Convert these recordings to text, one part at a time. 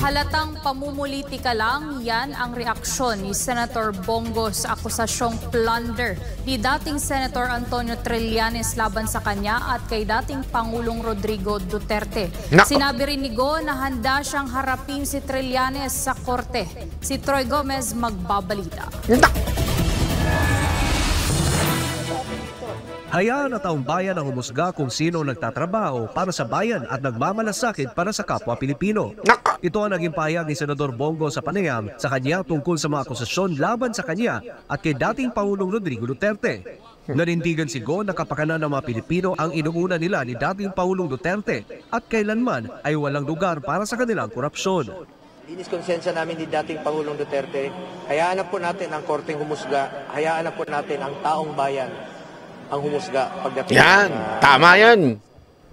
Halatang pamumulitika lang, yan ang reaksyon ni Senator Bongo sa akusasyong plunder ni dating Senator Antonio Trillanes laban sa kanya at kay dating Pangulong Rodrigo Duterte. Sinabi rin ni Go na handa siyang harapin si Trillanes sa korte. Si Troy Gomez magbabalita. Hayaan na taong bayan ang humusga kung sino nagtatrabaho para sa bayan at nagmamalasakit para sa kapwa Pilipino. Ito ang naging pahayag ni Senador Bongo sa panayam sa kanya tungkol sa mga akusasyon laban sa kanya at kay dating Pangulong Rodrigo Duterte. Nanindigan si Go na kapakanan ng mga Pilipino ang inuuna nila ni dating Pangulong Duterte at kailanman ay walang lugar para sa kanilang korupsyon. Linis konsensya namin ni dating Pangulong Duterte, hayaan na po natin ang korteng humusga, hayaan na po natin ang taong bayan ang humusga pagdating. Yan, tama yan.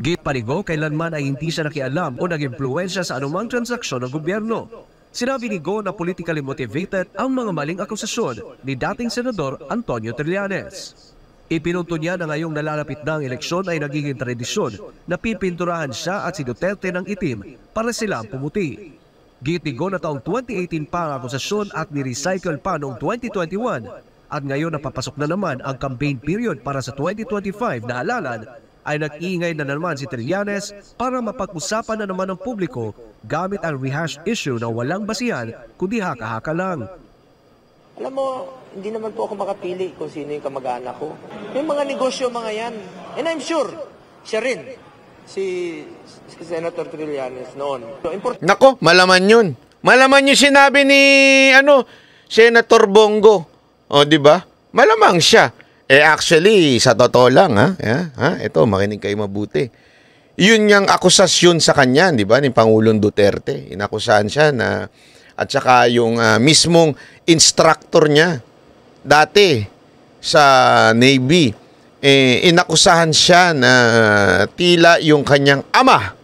Git pa ni Go, kailanman ay hindi siya nakialam o nag-impluensya sa anumang transaksyon ng gobyerno. Sinabi ni Go na politically motivated ang mga maling akusasyon ni dating Senador Antonio Trillanes. Ipinunto niya na ngayong nalalapit na ang eleksyon ay nagiging tradisyon na pipinturahan siya at si Duterte ng itim para silang pumuti. Git ni Go na taong 2018 pa ang akusasyon at ni-recycle pa noong 2021. At ngayon napapasok na naman ang campaign period para sa 2025 na halalan ay nag-iingay na naman si Trillanes para mapag-usapan na naman ng publiko gamit ang rehash issue na walang basihan kundi haka-haka lang. Alam mo, hindi naman po ako makapili kung sino yung kamag-anak ko. May mga negosyo mga yan. And I'm sure, siya rin, si Senator Trillanes noon. So, Nako, malaman yun. Malaman yung sinabi ni Senator Bongo. O, di ba? Malamang siya. Actually, sa totoo lang, ito, makinig kayo mabuti. Yun yung akusasyon sa kanya, di ba, ni Pangulong Duterte. Inakusahan siya na, at saka yung mismong instructor niya, dati, sa Navy, inakusahan siya na tila yung kanyang ama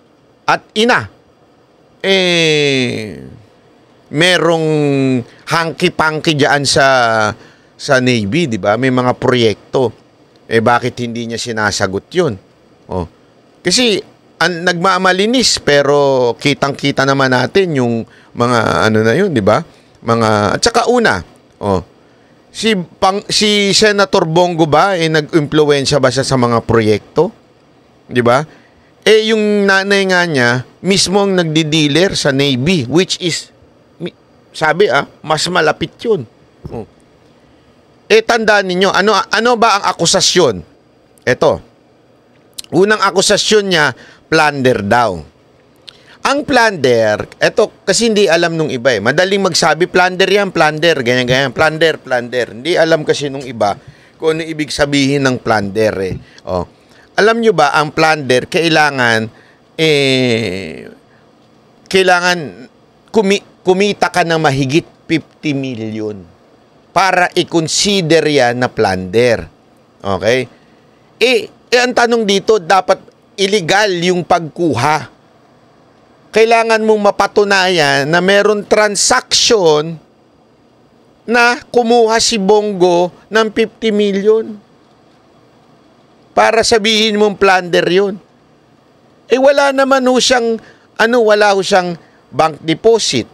at ina, merong hanky-panky dyan sa Navy, di ba? May mga proyekto. Bakit hindi niya sinasagot yun? Kasi nagmamalinis pero kitang-kita naman natin yung mga na yun, di ba? At saka una, si Senator Bongo ba nag-impluwensya ba siya sa mga proyekto? Di ba? Yung nanay nga niya mismo ang nagdi-dealer sa Navy, which is sabi mas malapit yun. Tandaan ninyo, ano ba ang akusasyon? Ito. Unang akusasyon niya, plunder daw. Ang plunder, ito kasi hindi alam nung iba Madaling magsabi, plunder yan, plunder, ganyan-ganyan, plunder. Hindi alam kasi nung iba kung ano ibig sabihin ng plunder Alam nyo ba, ang plunder, kailangan kumita ka ng mahigit 50 million. Para i-consider yan na plunder. Okay? Ang tanong dito, dapat illegal yung pagkuha. Kailangan mong mapatunayan na meron transaction na kumuha si Bongo ng 50 million. Para sabihin mong plunder yun. Wala naman siyang, wala siyang bank deposit.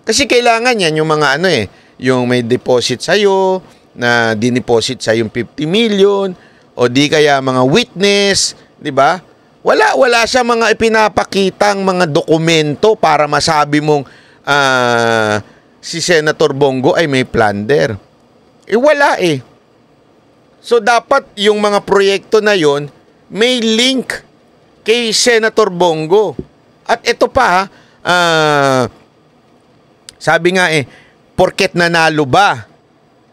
Kasi kailangan yan yung mga yung may deposit sa'yo, na dineposit sa yung 50 million, o di kaya mga witness, di ba? Wala siya mga ipinapakitang mga dokumento para masabi mong si Senator Bongo ay may plunder. Wala So, dapat yung mga proyekto na yon may link kay Senator Bongo. At ito pa, sabi nga porket nanalo ba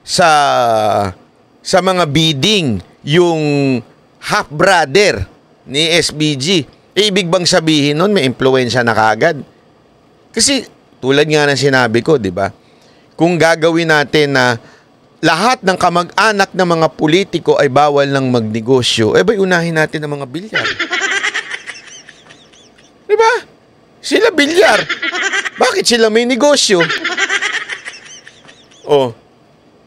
sa mga bidding yung half-brother ni SBG, ibig bang sabihin nun may impluwensya na kaagad? Kasi tulad nga ng sinabi ko, di ba? Kung gagawin natin na lahat ng kamag-anak ng mga politiko ay bawal ng magnegosyo, unahin natin ang mga bilyar. Di ba? Sila bilyar. Bakit sila may negosyo?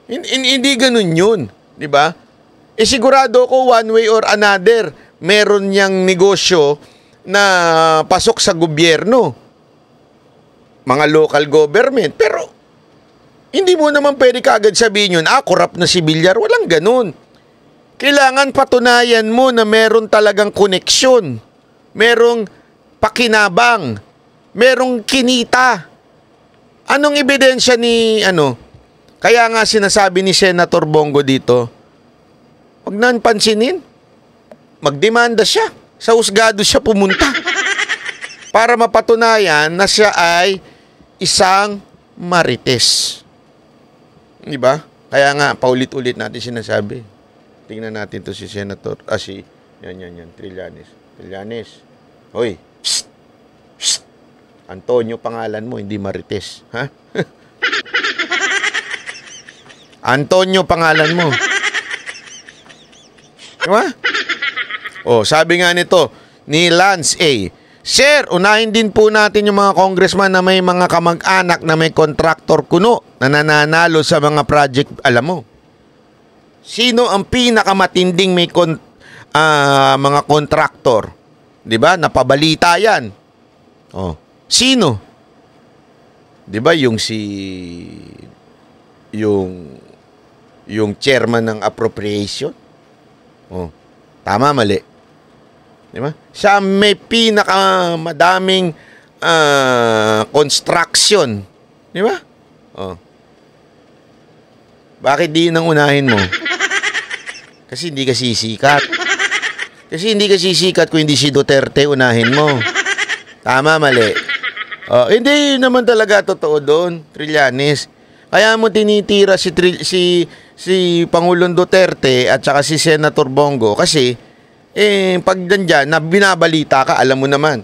Hindi ganun yun. Di ba? Sigurado ko one way or another, meron niyang negosyo na pasok sa gobyerno. mga local government. Pero, hindi mo naman pwede kaagad sabihin yun, corrupt na si Villar. Walang ganun. Kailangan patunayan mo na meron talagang koneksyon. Merong pakinabang. Merong kinita. Anong ebidensya ni, Kaya nga sinasabi ni Senator Bongo dito, wag nang pansinin. Magdemanda siya. Sa husgado siya pumunta. Para mapatunayan na siya ay isang marites. Di ba? Kaya nga, paulit-ulit natin sinasabi. Tingnan natin to si Senator, yan, Trillanes. Hoy, psst, psst. Antonio pangalan mo, hindi marites. Ha? Antonio pangalan mo. Diba? Sabi nga nito, ni Lance A. Sir, unahin din po natin yung mga congressman na may mga kamag-anak na may kontraktor kuno na nananalo sa mga project. Alam mo, sino ang pinakamatinding may mga kontraktor? Diba? Napabalita yan. Sino? Diba yung yung chairman ng appropriation? Tama, mali. Diba? Siya may pinakamadaming construction. Diba? Bakit di nang unahin mo? Kasi hindi ka sisikat. Kasi hindi ka sisikat kung hindi si Duterte unahin mo. Tama, mali. Hindi naman talaga totoo doon, Trillanes. Kaya mo tinitira si Pangulong Duterte at saka si Senator Bongo kasi pag nandyan, na binabalita ka, alam mo naman.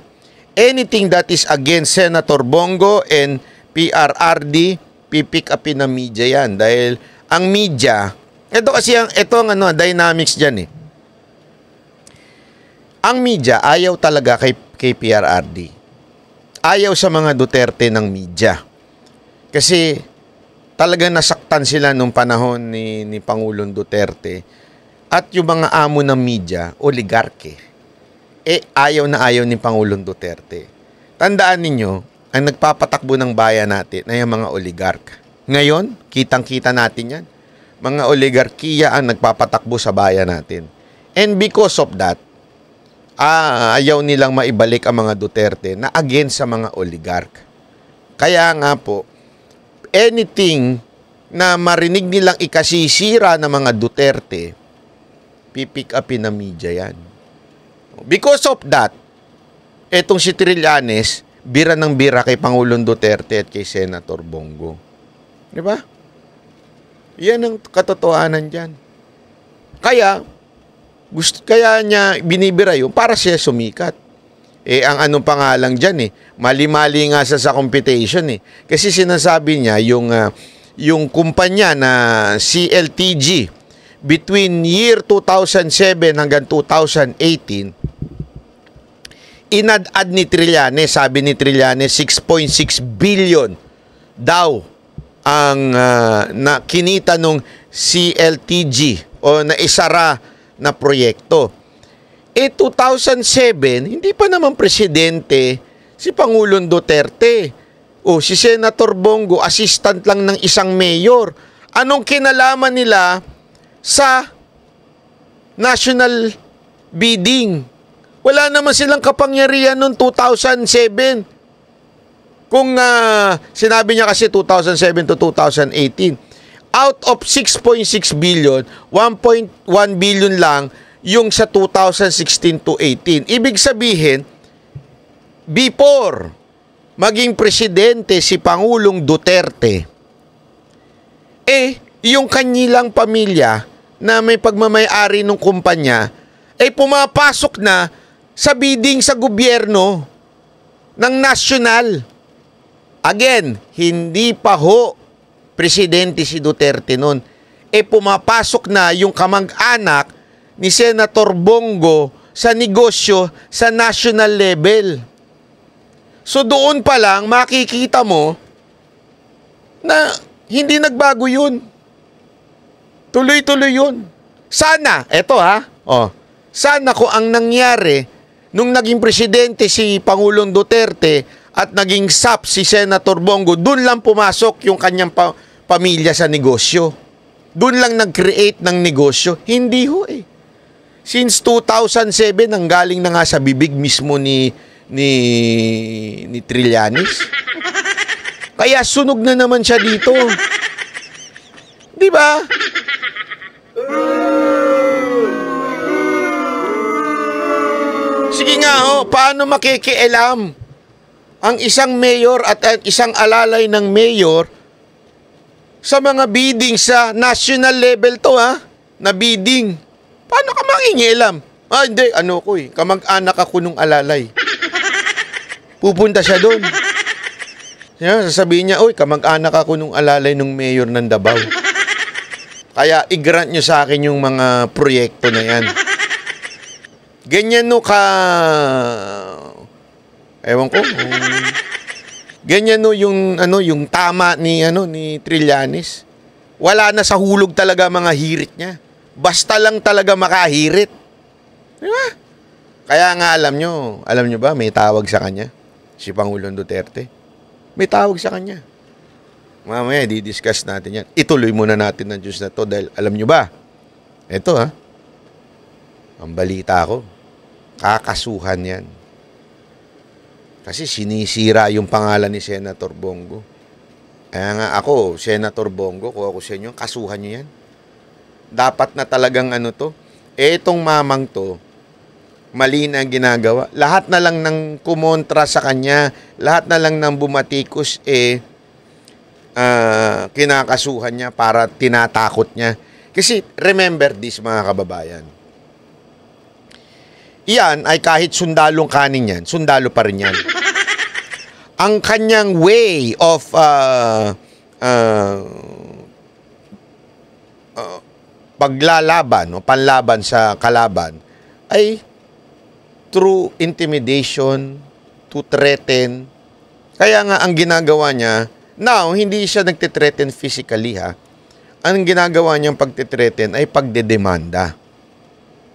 Anything that is against Senator Bongo and PRRD, pipick upin ng media yan. Dahil ang media, ito ang dynamics dyan . Ang media, ayaw talaga kay PRRD. Ayaw sa mga Duterte ng media. Kasi talagang nasaktan sila nung panahon ni Pangulong Duterte. At yung mga amo ng media, oligarke, ayaw na ayaw ni Pangulong Duterte. Tandaan ninyo, ang nagpapatakbo ng bayan natin ay ang mga oligark. Ngayon, kitang-kita natin yan. Mga oligarkiya ang nagpapatakbo sa bayan natin. And because of that, ayaw nilang maibalik ang mga Duterte na against sa mga oligark. Kaya nga po, anything na marinig nilang ikasisira ng mga Duterte, pipick upin na media yan. Because of that, etong si Trillanes, bira ng bira kay Pangulong Duterte at kay Senator Bongo. Di ba? Yan ang katotohanan dyan. Kaya niya binibira yun para siya sumikat. Ang anong pangalang dyan mali-mali nga sa computation Kasi sinasabi niya yung kumpanya na CLTG, between year 2007 hanggang 2018, inad-ad ni Trillanes, sabi ni Trillanes, 6.6 billion daw ang kinita nung CLTG o naisara na proyekto. 2007, hindi pa naman presidente si Pangulong Duterte. Si Senator Bongo, assistant lang ng isang mayor. Anong kinalaman nila sa national bidding? Wala naman silang kapangyarihan noong 2007. Kung sinabi niya kasi 2007 to 2018, out of 6.6 billion, 1.1 billion lang yung sa 2016 to 18. Ibig sabihin, before maging presidente si Pangulong Duterte, yung kanyilang pamilya na may pagmamay-ari ng kumpanya ay pumapasok na sa bidding sa gobyerno ng nasyonal. Again, hindi pa ho presidente si Duterte noon. Pumapasok na yung kamag-anak ni Senator Bongo sa negosyo sa national level. So doon pa lang makikita mo na hindi nagbago yun. Tuloy-tuloy yun. Sana, sana kung ang nangyari nung naging presidente si Pangulong Duterte at naging SAP si Senator Bongo, doon lang pumasok yung kanyang pamilya sa negosyo. Doon lang nag-create ng negosyo. Hindi ho eh. Since 2007, nanggaling na nga sa bibig mismo ni Trillanes. Kaya sunog na naman siya dito. Di ba? Sige nga ho, paano makikialam ang isang mayor at ang isang alalay ng mayor sa mga bidding sa national level to na bidding? Paano ka makikialam? Hindi, kamag-anak ako nung alalay. Pupunta siya doon. Sasabihin niya, kamag-anak ako nung alalay nung mayor ng Davao. Kaya i-grant nyo sa akin yung mga proyekto na yan. Ganyan ewan ko. Ganyan yung tama ni Trillanes. Wala na sa hulog talaga mga hirit niya. Basta lang talaga makahirit. Di ba? Kaya nga alam nyo ba, may tawag sa kanya? Si Pangulong Duterte. May tawag sa kanya. Mamaya, di-discuss natin yan. Ituloy muna natin ng Diyos na to dahil alam nyo ba, ito ang balita ko, kakasuhan yan. Kasi sinisira yung pangalan ni Senator Bongo. Kaya nga ako, Senator Bongo, kung ako sa inyo, kasuhan nyo yan. Dapat na talagang etong mamang to, mali na ang ginagawa. Lahat na lang ng kumontra sa kanya, lahat na lang ng bumatikos, kinakasuhan niya para tinatakot niya. Kasi remember this mga kababayan. Iyan ay kahit sundalong kanin yan, sundalo pa rin yan. Ang kanyang way of paglalaban o panlaban sa kalaban ay through intimidation, to threaten. Kaya nga ang ginagawa niya, now, hindi siya nagtitreten physically Ang ginagawa niyang pagtitreten ay pagdedemanda.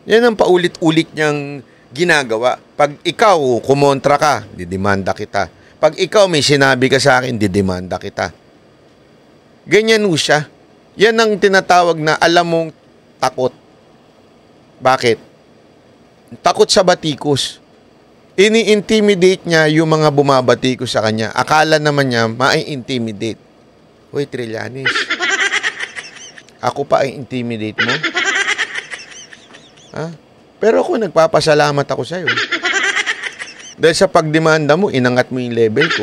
Yan ang paulit-ulit niyang ginagawa. Pag ikaw kumontra ka, didemanda kita. Pag ikaw may sinabi ka sa akin, didemanda kita. Ganyan ho siya. Yan ang tinatawag na alam mong takot. Bakit? Takot sa batikos. Ini-intimidate niya yung mga bumabati ko sa kanya. Akala naman niya, ma-intimidate. Hoy, Trillanes. Ako pa ay intimidate mo? Pero ako, nagpapasalamat ako sa'yo. Dahil sa pagdemanda mo, inangat mo yung level ko.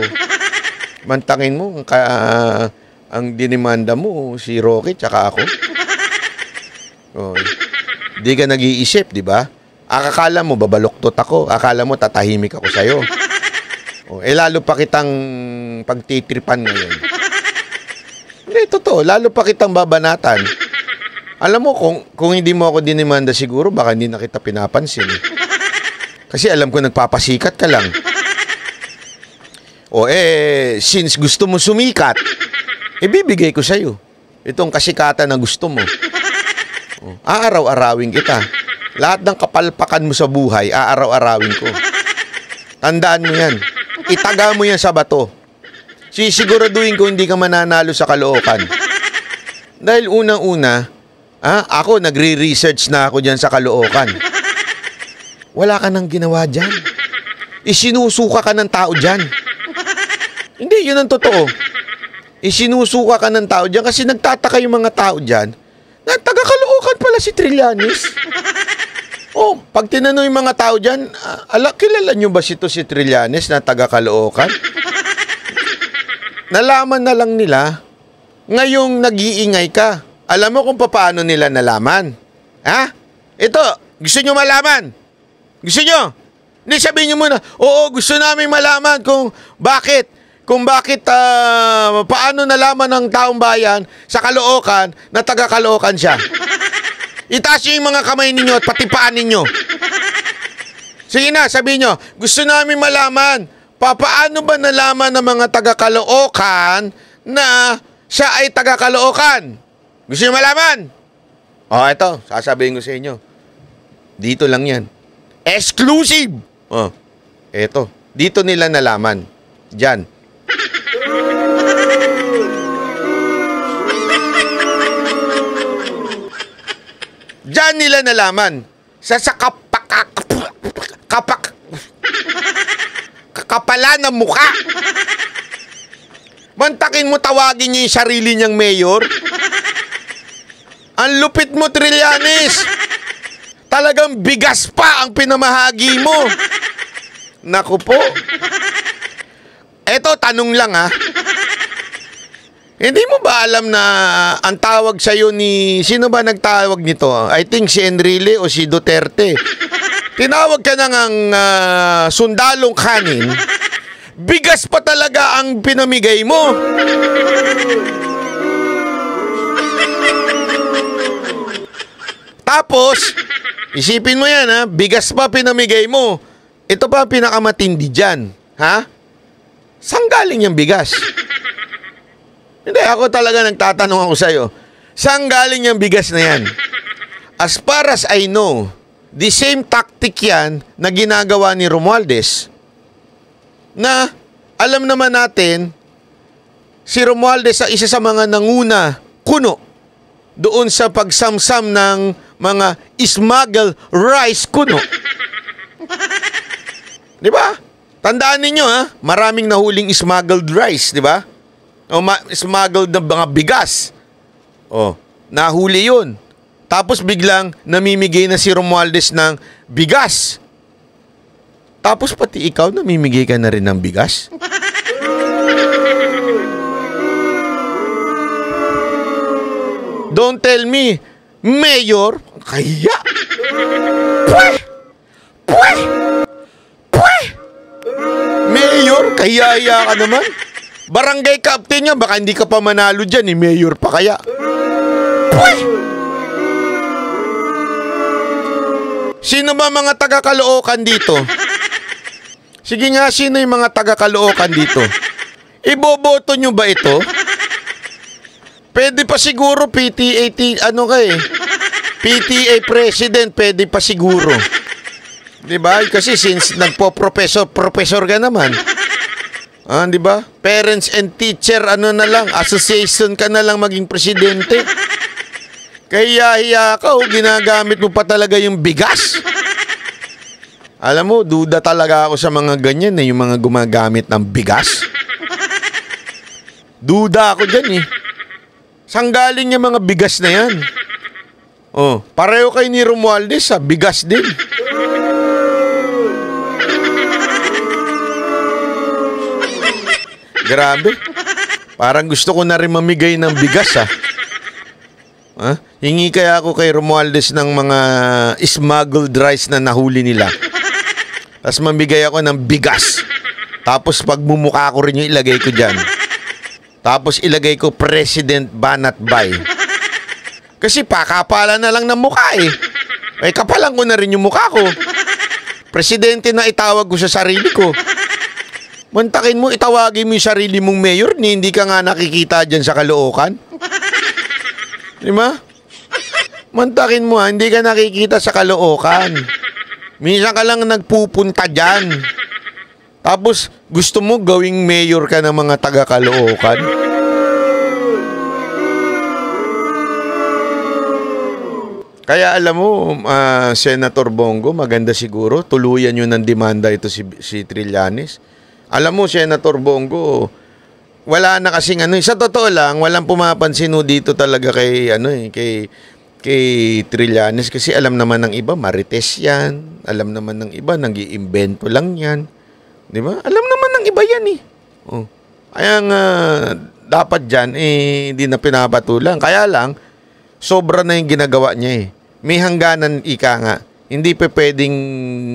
Mantangin mo, ang dinimanda mo, si Rocky, tsaka ako. Di ka nag-iisip, di ba? Akala mo, babaloktot ako. Akala mo, tatahimik ako sa'yo. Lalo pa kitang pagtitripan ngayon. Hindi, totoo. Lalo pa kitang babanatan. Alam mo, kung hindi mo ako dinimanda siguro, baka hindi na kita pinapansin. Kasi alam ko, nagpapasikat ka lang. Since gusto mo sumikat, ibibigay ko sa'yo. Itong kasikatan na gusto mo. Aaraw-arawin kita. Lahat ng kapalpakan mo sa buhay, aaraw-arawin ko. Tandaan mo yan. Itaga mo yan sa bato. Sisiguraduhin ko hindi ka mananalo sa Caloocan. Dahil unang-una, ako nagre-research na ako dyan sa Caloocan. Wala ka nang ginawa dyan. Isinusuka ka ng tao dyan. Hindi, yun ang totoo. Isinusuka ka ng tao dyan kasi nagtataka yung mga tao dyan na taga-Caloocan pala si Trillanes. Pag tinanong yung mga tao dyan, kilala nyo ba si Trillanes na taga-Caloocan? Nalaman na lang nila ngayong nag-iingay ka. Alam mo kung paano nila nalaman? Ito, gusto nyo malaman? Gusto nyo? Hindi, sabihin nyo muna, gusto namin malaman kung bakit paano nalaman ng taong bayan sa Caloocan na taga-Caloocan siya. Itaas nyo yung mga kamay ninyo at pati paan ninyo. Sige na, sabihin nyo, gusto namin malaman, paano ba nalaman ng mga taga-Caloocan na siya ay taga-Caloocan? Gusto nyo malaman? Ito, sasabihin ko sa inyo. Dito lang yan. Exclusive! Ito, dito nila nalaman. Diyan. Diyan nila nalaman. Sa kakapalan ng mukha. Mantakin mo tawagin niya yung sarili niyang mayor. Ang lupit mo, Trillanes. Talagang bigas pa ang pinamahagi mo. Naku po. Eto, tanong lang ha. Hindi mo ba alam na ang tawag sa'yo ni... Sino ba nagtawag nito? I think si Enrile o si Duterte. Tinawag ka na ngang sundalong kanin. Bigas pa talaga ang pinamigay mo. Tapos, isipin mo yan ha, bigas pa pinamigay mo. Ito pa ang pinakamatindi dyan. Ha? Saan galing yung bigas? Hindi, ako talaga nagtatanong ako sa'yo. Saan galing yung bigas na yan? As far as I know, the same tactic yan na ginagawa ni Romualdez na alam naman natin si Romualdez ay isa sa mga nanguna kuno doon sa pagsamsam ng mga smuggled rice kuno. Di ba? Tandaan ninyo ha, maraming nahuling smuggled rice, di ba? O smuggled na mga bigas. O, nahuli yun. Tapos biglang namimigay na si Romualdez ng bigas. Tapos pati ikaw namimigay ka na rin ng bigas? Don't tell me, Mayor, kaya. Mayor, kaya ka naman. Barangay captain niya, baka hindi ka pa manalo dyan, ni Mayor pa kaya. Sino ba mga taga-Caloocan dito? Sige nga, sino yung mga taga-Caloocan dito? Iboboto nyo ba ito? Pwede pa siguro PTA, PTA president, pwede pa siguro. Diba? Kasi since professor ka naman. Ah, di ba? Parents and teacher, na lang, association ka na lang maging presidente. Kaya hiya ka, ginagamit mo pa talaga yung bigas. Alam mo, duda talaga ako sa mga ganyan, yung mga gumagamit ng bigas. Duda ako dyan Saan galing yung mga bigas na yan? Oh, pareho kayo ni Romualdez, bigas din. Grabe. Parang gusto ko na rin mamigay ng bigas Hingi kaya ako kay Romualdez ng mga smuggled rice na nahuli nila. Tapos mamigay ako ng bigas. Tapos pagmumukha ko rin yung ilagay ko dyan. Tapos ilagay ko President Banat Bay. Kasi pakapalan na lang ng mukha kapalan ko na rin yung mukha ko. Presidente na itawag ko sa sarili ko. Mantakin mo, itawagin mo yung sarili mong mayor, hindi ka nga nakikita dyan sa Caloocan. Di ba? Mantakin mo hindi ka nakikita sa Caloocan. Minsan ka lang nagpupunta dyan. Tapos, gusto mo gawing mayor ka ng mga taga-Caloocan? Kaya alam mo, Senator Bongo, maganda siguro, tuluyan yun ng demanda ito si Trillanes. Alam mo, Senator Bongo, wala na kasing sa totoo lang, walang pumapansin dito talaga kay kay Trillanes kasi alam naman ng iba, marites yan. Alam naman ng iba, nag-iimbento lang yan. Di ba? Alam naman ng iba yan Oh. Kaya nga, dapat dyan, hindi na pinapatulang. Kaya lang, sobra na yung ginagawa niya May hangganan, ika nga. Hindi pa pwedeng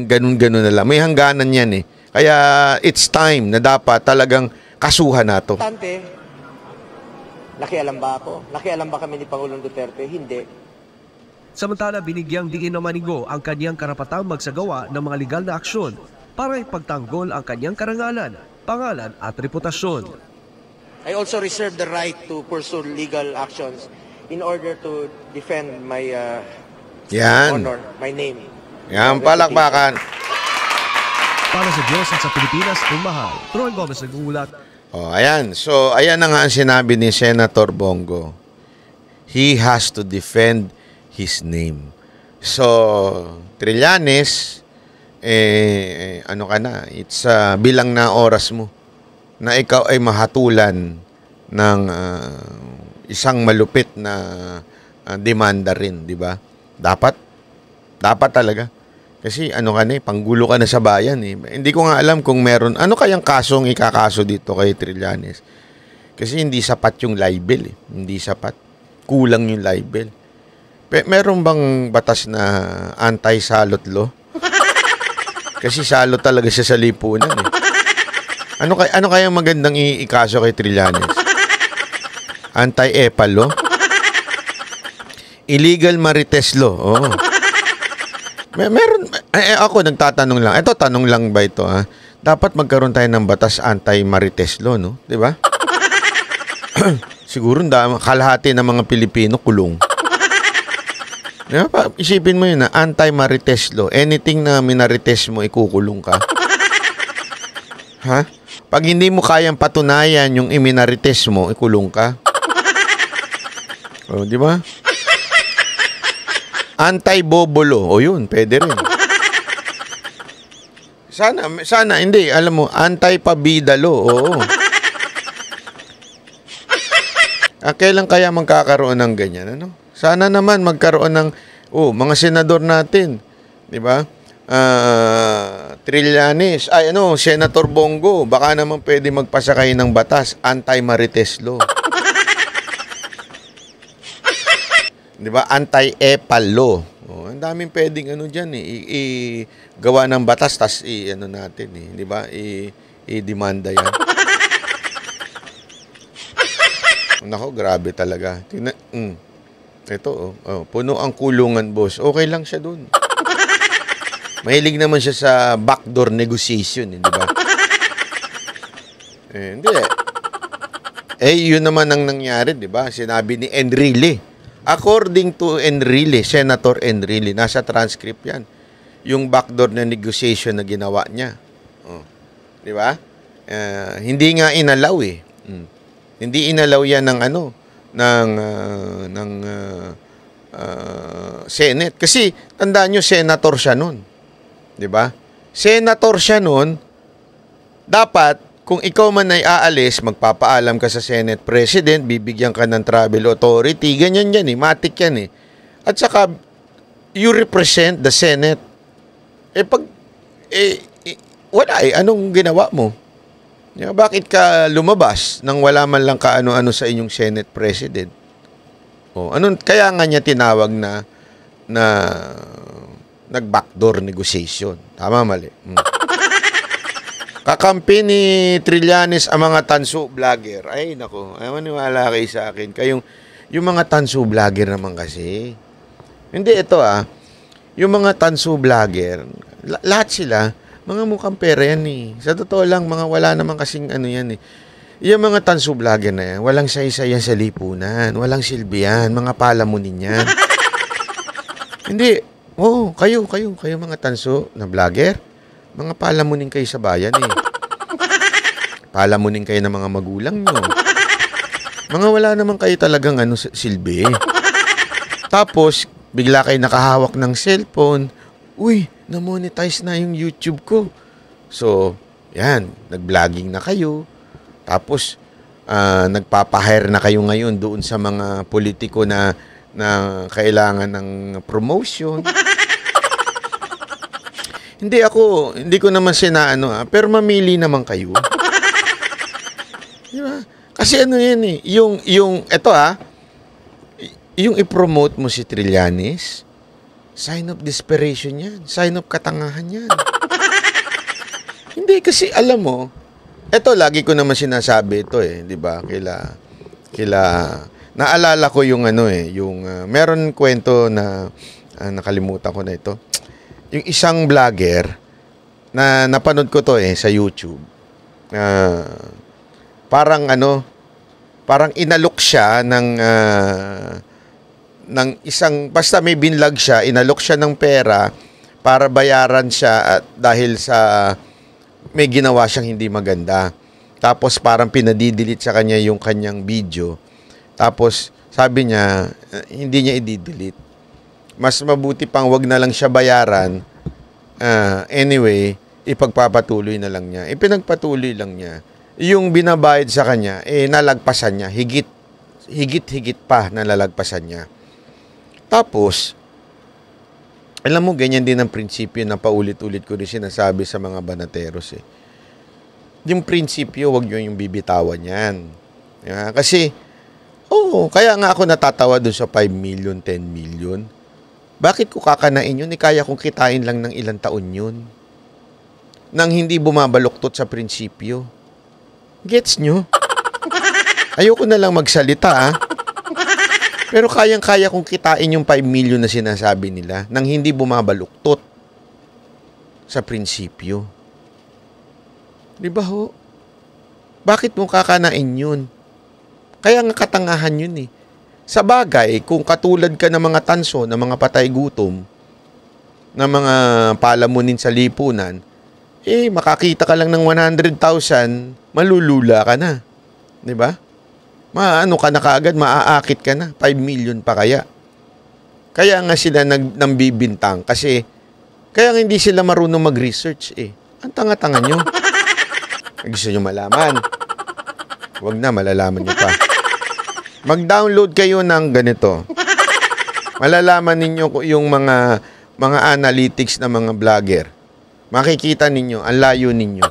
ganun-ganun na lang. May hangganan yan Kaya it's time na dapat talagang kasuhan nato. Tante, nakialam ba ako? Nakialam ba kami ni Pangulong Duterte? Hindi. Samantala, binigyang diin naman ni Go ang kanyang karapatang magsagawa ng mga legal na aksyon para ipagtanggol ang kanyang karangalan, pangalan at reputasyon. I also reserve the right to pursue legal actions in order to defend my honor, my name. Yan, palakpakan. para sa Diyos at sa Pilipinas kung mahal. Troy Gomez nag-uulat. Ayan. So, ayan na nga ang sinabi ni Senator Bongo. He has to defend his name. So, Trillanes, ano ka na, it's bilang na oras mo na ikaw ay mahatulan ng isang malupit na demanda rin, di ba? Dapat talaga. Kasi ano ka na panggulo ka na sa bayan Hindi ko nga alam kung meron, ano kayang kasong ikakaso dito kay Trillanes. Kasi hindi sapat yung libel Hindi sapat. Kulang yung libel. Meron bang batas na anti-salot law? Kasi salot talaga siya sa lipunan Ano kayang magandang ikaso kay Trillanes? Anti-epal law? Illegal marites law. Meron, ako nagtatanong lang. Ito, tanong lang ba ito, ha? Dapat magkaroon tayo ng batas anti-marites law, no? Di ba? Siguro kalahati ng mga Pilipino kulong. Diba? Isipin mo yun, na anti-marites law. Anything na minarites mo, ikukulong ka. Ha? Pag hindi mo kayang patunayan yung iminarites mo, ikulong ka. Di ba? Anti-bobolo. Yun, pwede rin. Sana, hindi. Alam mo, anti-pabidalo. Kailan kaya magkakaroon ng ganyan, ano? Sana naman magkaroon ng, mga senador natin. Di ba? Trillanes. Senator Bongo. Baka naman pwede magpasakay ng batas. Anti-marites law. Di ba? Anti-epal law. Ang daming pwedeng dyan gawa ng batas tas natin di ba? I-demanda yan. Nako, grabe talaga. Ito puno ang kulungan, boss. Okay lang siya dun. Mahilig naman siya sa backdoor negotiation, di ba? Hindi yun naman ang nangyari, di ba? Sinabi ni Enrile. According to Enrile, Senator Enrile, nasa transcript yan. Yung backdoor na negotiation na ginawa niya. Di ba? Hindi nga inalaw Hindi inalaw yan ng Senate. Kasi tandaan nyo, senator siya nun. Di ba? Senator siya nun, dapat kung ikaw man ay aalis, magpapaalam ka sa Senate President, bibigyan ka ng travel authority, ganyan yan matik yan At saka, you represent the Senate. Wala anong ginawa mo? Bakit ka lumabas nang wala man lang kaano-ano sa inyong Senate President? Kaya nga niya tinawag na nag-backdoor negotiation. Tama, mali. Kakampi ni Trillanes ang mga tanso vlogger. Ay, nako. Ay, maniwala kayo sa akin. Yung mga tanso vlogger naman kasi. Hindi, ito yung mga tanso vlogger, lahat sila, mga mukhang pera yan Sa totoo lang, mga wala naman kasing yan Yung mga tanso vlogger na yan, walang saysay yan sa lipunan, walang silbi yan, mga palamunin yan. Hindi, kayo mga tanso na vlogger, mga palamunin kayo sa bayan Palamunin kayo ng mga magulang nyo. Mga wala naman kayo talagang silbi. Tapos, bigla kayo nakahawak ng cellphone. Uy, na-monetize na yung YouTube ko. So, yan, nag-vlogging na kayo. Tapos, nagpapahire na kayo ngayon doon sa mga politiko na kailangan ng promotion. Hindi ko naman pero mamili naman kayo. Diba? Kasi yan yung ito yung i-promote mo si Trillanes, sign of desperation yan, sign of katangahan yan. Hindi, kasi alam mo, ito lagi ko naman sinasabi ito di ba? Naalala ko yung meron kwento na nakalimutan ko na ito. Yung isang vlogger na napanood ko to sa YouTube. Parang inalok siya ng isang, basta may binlog siya, inalok siya ng pera para bayaran siya dahil sa may ginawa siyang hindi maganda. Tapos parang pinadidelete sa kanya yung kanyang video. Tapos sabi niya, hindi niya i-delete. Mas mabuti pang wag na lang siya bayaran. Anyway, ipagpapatuloy na lang niya. Pinagpatuloy lang niya. Yung binabayad sa kanya, nalagpasan niya. Higit pa nalalagpasan niya. Tapos, alam mo, ganyan din ang prinsipyo na paulit-ulit ko rin sinasabi sa mga banateros. Yung prinsipyo, wag nyo yung bibitawan yan. Kasi, kaya nga ako natatawa doon sa 5 million, 10 million. Bakit ko kakanain yun? Kaya kong kitain lang ng ilang taon yun. Nang hindi bumabaluktot sa prinsipyo. Gets nyo? Ayoko na lang magsalita, Pero kayang-kaya kong kitain yung 5 million na sinasabi nila nang hindi bumabaluktot sa prinsipyo. Di ba ho? Bakit mo kakanain yun? Kaya nga katangahan yun Sa bagay, kung katulad ka ng mga tanso, ng mga patay gutom, ng mga palamunin sa lipunan, makakita ka lang ng 100,000, malulula ka na. Di ba? Maano ka na kaagad, maaakit ka na. 5 million pa kaya. Kaya nga sila nambibintang kasi kaya nga hindi sila marunong mag-research Ang tanga-tanga nyo. Gusto nyo malaman? Huwag na, malalaman nyo pa. Mag-download kayo ng ganito. Malalaman ninyo yung mga analytics ng mga vlogger. Makikita ninyo, ang layo ninyo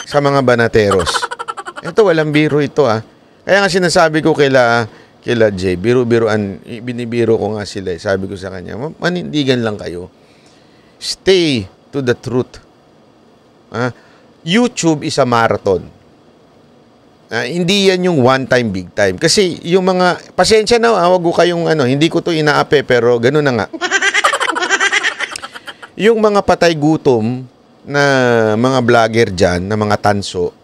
sa mga banateros. Ito, walang biro ito Kaya nga sinasabi ko kila Jay, binibiro ko nga sila. Sabi ko sa kanya, manindigan lang kayo. Stay to the truth. YouTube is a marathon. Hindi yan yung one time, big time. Kasi yung mga, pasensya na, wag ko kayong hindi ko to inaape, pero gano'n na nga. Yung mga patay gutom na mga vlogger dyan, na mga tanso,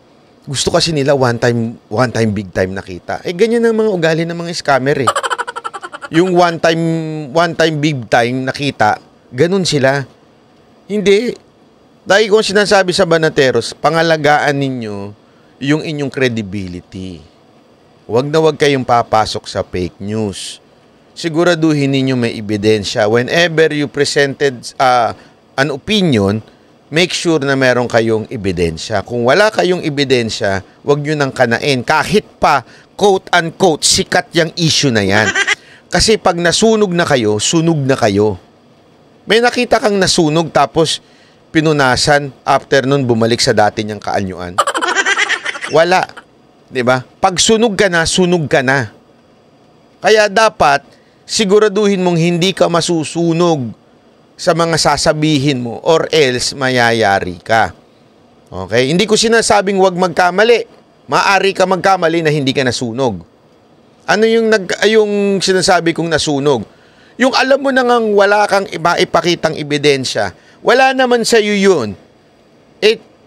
gusto kasi nila one time, big time nakita. Ganyan ang mga ugali ng mga scammer Yung one time, big time nakita, ganun sila. Hindi. Dahil kung sinasabi sa banateros, pangalagaan ninyo yung inyong credibility. Huwag na huwag kayong papasok sa fake news. Siguraduhin ninyo may ebidensya. Whenever you presented an opinion, make sure na meron kayong ebidensya. Kung wala kayong ebidensya, huwag nyo nang kanain. Kahit pa, quote-unquote, sikat yung issue na yan. Kasi pag nasunog na kayo, sunog na kayo. May nakita kang nasunog tapos pinunasan, after nun bumalik sa dati niyang kaanyuan. Wala. 'Di ba? Pag sunog ka na. Kaya dapat siguraduhin mong hindi ka masusunog sa mga sasabihin mo or else mayayari ka. Okay? Hindi ko sinasabing wag magkamali. Maari ka magkamali na hindi ka nasunog. Ano yung sinasabi kong nasunog? Yung alam mo nang wala kang ipakitang ebidensya. Wala naman sa iyo yun.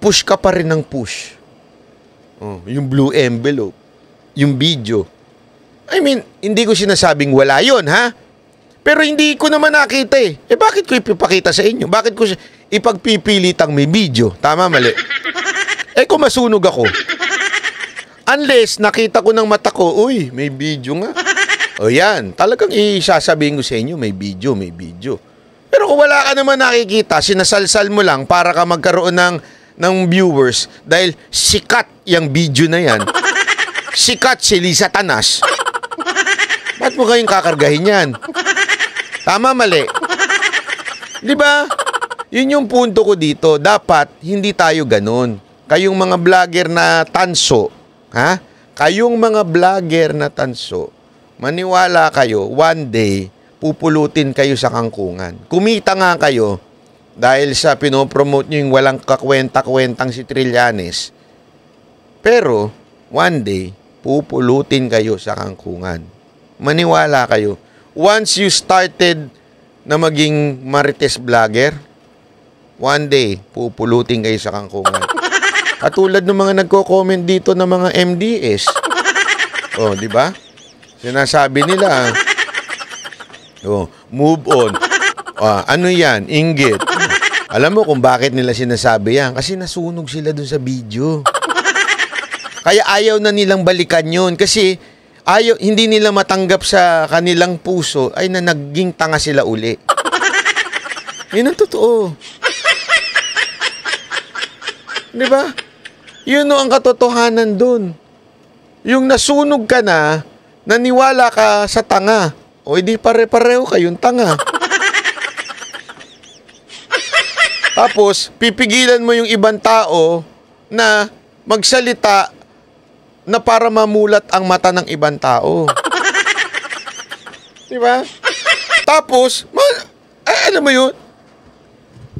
Push ka pa rin ng push. Yung blue envelope, yung video. I mean, hindi ko sinasabing wala yun, Pero hindi ko naman nakita bakit ko ipipakita sa inyo? Bakit ko ipagpipilitang may video? Tama, mali? Kung masunog ako. Unless nakita ko ng mata ko, uy, may video nga. Yan, talagang isasabihin ko sa inyo, may video. Pero kung wala ka naman nakikita, sinasalsal mo lang para ka magkaroon ng viewers dahil sikat yung video na yan. Sikat si Lisa Tanas. Ba't mo kayong kakargahin yan? Tama, mali? Di ba? Yun yung punto ko dito. Dapat hindi tayo ganun. Kayong mga vlogger na tanso, Kayong mga vlogger na tanso, maniwala kayo, one day, pupulutin kayo sa kangkungan. Kumita nga kayo, dahil sa pinopromote nyo yung walang kakwenta-kwentang si Trillanes. Pero, one day, pupulutin kayo sa kangkungan. Maniwala kayo. Once you started na maging Marites vlogger, one day, pupulutin kayo sa kangkungan. Katulad ng mga nagko-comment dito ng mga MDS. Di ba? Sinasabi nila, move on. Ano yan? Inggit. Alam mo kung bakit nila sinasabi yan? Kasi nasunog sila dun sa video. Kaya ayaw na nilang balikan yun. Kasi hindi nila matanggap sa kanilang puso ay na naging tanga sila uli. Yun ang totoo. Di ba? Yun ang katotohanan dun. Yung nasunog ka na, naniwala ka sa tanga. O hindi pare-pareho kayong tanga. Tapos, pipigilan mo yung ibang tao na magsalita na para mamulat ang mata ng ibang tao. Di ba? Tapos, alam mo yun,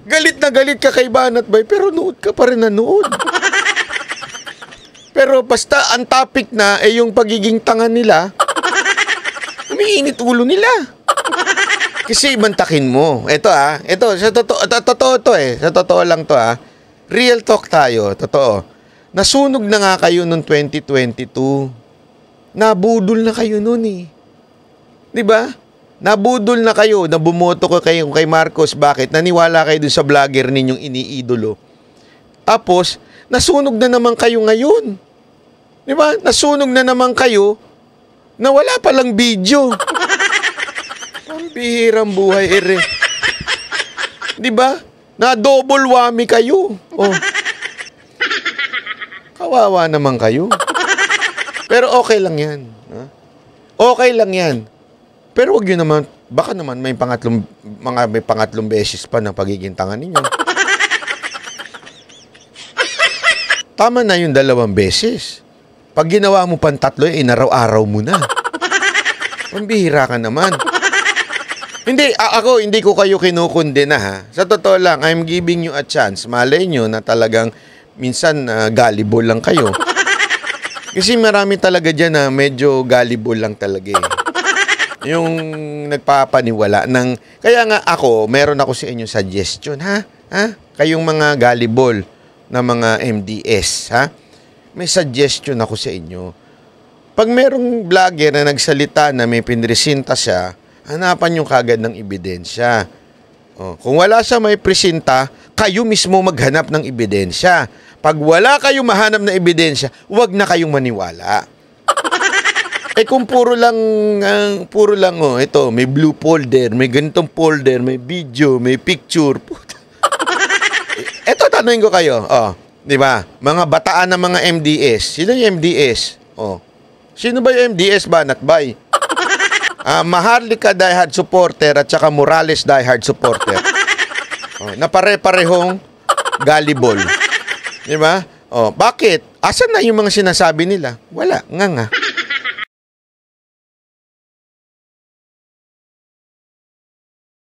galit na galit ka kay Banat Bay, pero nood ka pa rin na nood. Pero basta ang topic na ay yung pagiging tanga nila, umiinit ulo nila. Kasi ibantakin mo. Ito sa totoo to eh. Sa totoo lang to Real talk tayo, totoo. Nasunog na nga kayo noong 2022. Nabudol na kayo noon eh. 'Di ba? Nabudol na kayo, nabumoto ko kayo kay Marcos. Bakit? Naniwala kayo dun sa vlogger ninyong iniidolo. Tapos, nasunog na naman kayo ngayon. 'Di ba? Nasunog na naman kayo na wala palang video. Ang bihirang buhay, ere. 'Di ba? Na double whammy kayo. Oh. Kawawa naman kayo. Pero okay lang 'yan, ha? Okay lang 'yan. Pero wag niyo naman, baka naman may pangatlong beses pa ng pagiging tanga ninyo. Tama na yung 2 beses. Pag ginawa mo pang 3, inaraw-araw mo na. Pambihira ka naman. Hindi ko kayo kinukundena ha. Sa totoo lang, I'm giving you a chance. Malay nyo na talagang minsan gullible lang kayo. Kasi marami talaga dyan na medyo gullible lang talaga eh. Yung nagpapaniwala ng... Kaya nga meron ako sa inyo suggestion ha. Kayong mga gullible na mga MDS ha. May suggestion ako sa inyo. Pag merong vlogger na nagsalita na may pinresinta siya, hanapan nyo kagad ng ebidensya. Kung wala siya may presenta, kayo mismo maghanap ng ebidensya. Pag wala kayong mahanap ng ebidensya, huwag na kayong maniwala. Kung puro lang, ito, may blue folder, may ganitong folder, may video, may picture. Ito, tanungin ko kayo. Di ba? Mga bataan ng mga MDS. Sino yung MDS? Sino ba yung MDS, Banat Bay? Maharlika diehard supporter at saka Morales diehard supporter. Na pare-parehong gullible. Di ba? Bakit? Asan na yung mga sinasabi nila? Wala. Nga.